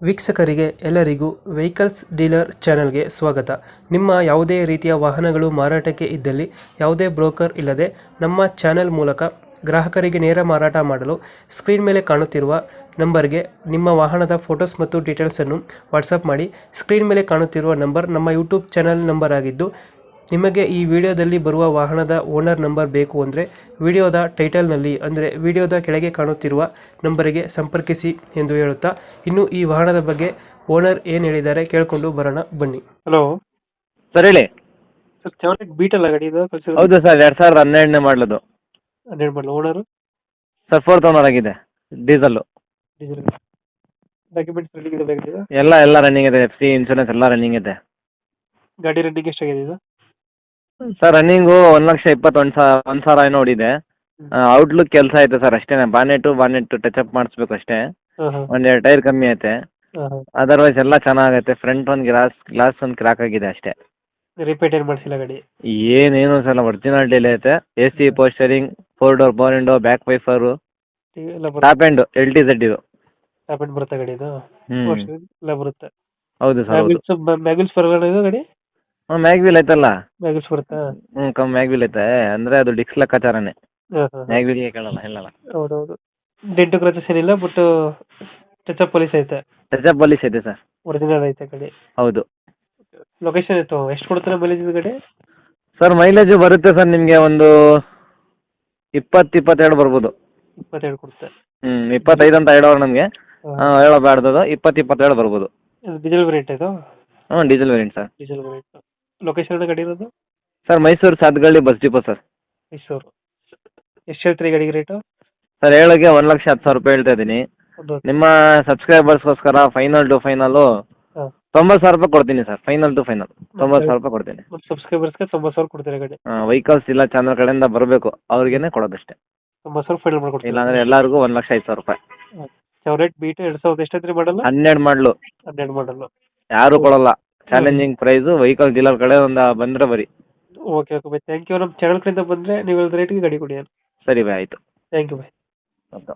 ವೀಕ್ಷಕರಿಗೆ ಎಲ್ಲರಿಗೂ vehicles dealer ಚಾನೆಲ್ಗೆ ಸ್ವಾಗತ. ನಿಮ್ಮ ಯಾವುದೇ ರೀತಿಯ ವಾಹನಗಳು ಮಾರಾಟಕ್ಕೆ ಇದ್ದಲ್ಲಿ ಯಾವುದೇ ಬ್ರೋಕರ್ ಇಲ್ಲದೆ ನಮ್ಮ ಚಾನೆಲ್ ಮೂಲಕ ಗ್ರಾಹಕರಿಗೆ ನೇರ ಮಾರಾಟ ಮಾಡಲು ಸ್ಕ್ರೀನ್ ಮೇಲೆ ಕಾಣುತ್ತಿರುವ ನಂಬರ್ಗೆ ನಿಮ್ಮ ವಾಹನದ ಫೋಟೋಸ್ ಮತ್ತು ಡೀಟೇಲ್ಸನ್ನು ವಾಟ್ಸಪ್ ಮಾಡಿ. ಸ್ಕ್ರೀನ್ ಮೇಲೆ ಕಾಣುತ್ತಿರುವ ನಂಬರ್ ನಮ್ಮ ಯೂಟ್ಯೂಬ್ ಚಾನೆಲ್ ನಂಬರ್ ಆಗಿದ್ದು, ನಿಮಗೆ ಈ ವಿಡಿಯೋದಲ್ಲಿ ಬರುವ ವಾಹನದ ಓನರ್ ನಂಬರ್ ಬೇಕು ಅಂದರೆ ವಿಡಿಯೋದ ಟೈಟಲ್ನಲ್ಲಿ ಅಂದರೆ ವಿಡಿಯೋದ ಕೆಳಗೆ ಕಾಣುತ್ತಿರುವ ನಂಬರಿಗೆ ಸಂಪರ್ಕಿಸಿ ಎಂದು ಹೇಳುತ್ತಾ, ಇನ್ನು ಈ ವಾಹನದ ಬಗ್ಗೆ ಓನರ್ ಏನು ಹೇಳಿದ್ದಾರೆ ಕೇಳಿಕೊಂಡು ಬರೋಣ ಬನ್ನಿ. ಹಲೋ ಸರ್ ಹೇಳಿ. ಸರ್, ಚಾರ್ಲಿಕ್ ಬೀಟಲ್ಲ ಗಾಡಿ ಇದು? ಹೌದು ಸರ್, 2012 ಮಾಡಲದು. 12 ಮಾಡಲು. ಓನರು ಸರ್ 4th ಓನರ್ ಆಗಿದೆ. ಡೀಸೆಲ್ಲು. ಡೀಸೆಲ್. ಡಾಕ್ಯುಮೆಂಟ್ಸ್ ರೆಡಿ ಇದೆ? ಎಲ್ಲ ರನ್ನಿಂಗ್ ಇದೆ. FC ಇನ್ಶೂರೆನ್ಸ್ ಎಲ್ಲ ರನ್ನಿಂಗ್ ಇದೆ. ಗಾಡಿ ರನ್ನಿಂಗ್ ಎಷ್ಟಾಗಿದೆ ಇದು? ಸರ್ ರನ್ನಿಂಗು 1,21,000 ಏನೋ ಓಡಿದೆ. ಔಟ್ಲುಕ್ ಕೆಲಸ ಐತೆ ಸರ್, ಅಷ್ಟೇ. ಬಾನೆಟ್ ಟಚ್ ಅಪ್ ಮಾಡಿಸ್ಬೇಕು ಅಷ್ಟೇ. ಒಂದೆರಡು ಟೈರ್ ಕಮ್ಮಿ ಐತೆ. ಅದರ್ವೈಸ್ ಎಲ್ಲ ಚೆನ್ನಾಗೈತೆ. ಫ್ರಂಟ್ ಒಂದು ಗ್ಲಾಸ್ ಒಂದು ಕ್ರಾಕ್ ಆಗಿದೆ ಅಷ್ಟೇ. ರಿಪೇಟ್ ಏನು ಮಾಡಿಸಿಲ್ಲ ಗಾಡಿ? ಏನೇನು ಸರ್, ಒರಿಜಿನಲ್ ಡೀಲ್ ಐತೆ. AC, ಪೋಸ್ಟರಿಂಗ್, 4 door power window, back wiper, top end LTZ ಇದು. ಟಾಪ್ ಎಂಡ್ ಬರುತ್ತೆ ಗಾಡಿ ಇದು? ಎಲ್ಲ ಬರುತ್ತೆ. ಹೌದು ಸರ್. ಮ್ಯಾಗ್ವಿಲ್ಸ್ ಬರಲ್ಲ ಇದು ಗಾಡಿ? ಮ್ಯಾಗ್ವಿಲ್ ಐತಲ್ಲ. ಮ್ಯಾಗ್ವಿಲ್ಸ್ ಬರುತ್ತಾ? ಮ್ಯಾಗ್ವಿಲ್ ಐತೆ ಅಂದ್ರೆ ಅದು ಡಿಕ್ಸ್ ಲೆಕ್ಕಾಚಾರನೇ. ಮ್ಯಾಗ್ವಿಲ್ಗೆ ಕೇಳಲ್ಲ, ಹೇಳಲ್ಲ. ಹೌದೌದು. ಡೆಂಟು ಕ್ರಚಸ್ ಏನಿಲ್ಲ, ಬಟ್ ಟಚ್ ಅಪ್ ಪಾಲಿಶ್ ಐತೆ. ಟಚ್ ಅಪ್ ಪಾಲಿಶ್ ಐತೆ ಸರ್. ಒರಿಜಿನಲ್ ಐತೆ ಗಾಡಿ? ಹೌದು. ಲೊಕೇಶನ್ ಇತ್ತು ಎಷ್ಟು ಕೊಡ್ತಾರೆ ಮೈಲೇಜ್ ಇದು ಗಾಡಿ? ಸರ್ ಮೈಲೇಜ್ ಬರುತ್ತೆ ಸರ್, ನಿಮಗೆ ಒಂದು 20-22 ಬರ್ಬೋದು. 22 ಕೊಡುತ್ತೆ. 25 ಅಂತ ಹೇಳೋರು ನಮಗೆ. ಹೇಳಬಾರ್ದು, 20-22 ಬರ್ಬೋದು. ಡೀಸೆಲ್ ವೇರಿಯಂಟ್ ಇದು? Diesel variant sir. Diesel variant. Location ಗಾಡಿ ಇರೋದು sir Mysuru Sathagalli bus depot sir. Mysuru. ಎಷ್ಟು ಹೇಳ್ತೀರಿ ಗಾಡಿಗೆ ರೇಟು? ಸರ್ ಹೇಳೋಕ್ಕೆ 1,10,000 ರೂಪಾಯಿ ಹೇಳ್ತಾ ಇದ್ದೀನಿ. ನಿಮ್ಮ ಸಬ್ಸ್ಕ್ರೈಬರ್ಸ್ಗೋಸ್ಕರ ಫೈನಲ್ ಟು ಫೈನಲು 90,000 ರೂಪಾಯಿ ಕೊಡ್ತೀನಿ ಸರ್. ಫೈನಲ್ ಟು ಫೈನಲ್ 90,000 ರೂಪಾಯಿ ಕೊಡ್ತೀನಿ. ಸಬ್ಸ್ಕ್ರೈಬರ್ಸ್ಗೆ 90,000 ಕೊಡ್ತೀರಾ ಗಾಡಿ? ವೆಹಿಕಲ್ಸ್ ಇಲ್ಲ ಚಾನಲ್ ಕಡೆಯಿಂದ ಬರಬೇಕು, ಅವ್ರಿಗೇನೆ ಕೊಡೋದಷ್ಟೇ. 90,000 ಫೈನಲ್ ಮಾಡ್ಕೊಡ್ತೀವಿ. ಇಲ್ಲಾಂದ್ರೆ ಎಲ್ಲರಿಗೂ 1,05,000 ರೂಪಾಯಿ. ಚಾವ್ಲೆಟ್ ಬೀಟ್ 2000 ಎಷ್ಟೈತ್ರಿ ಮಾಡಲ್ಲ? 12 ಮಾಡಲು. 12 ಮಾಡಲು. ಯಾರು ಕೊಡಲ್ಲ. Challenging price. ವೆಹಿಕಲ್ ಡೀಲರ್ ಕಡೆ ಒಂದು ಬಂದರೆ ಬರಿ. Okay bye, thank you. ನಮ್ಮ ಚಾನಲ್ ಕಡೆಯಿಂದ ಬಂದರೆ ನೀವು ಹೇಳಿದ ರೇಟಿಗೆ ಗಾಡಿ ಕೊಡಿ. ಸರಿ ಬೈ, ಆಯಿತು. Thank you bye. ಓಕೆ.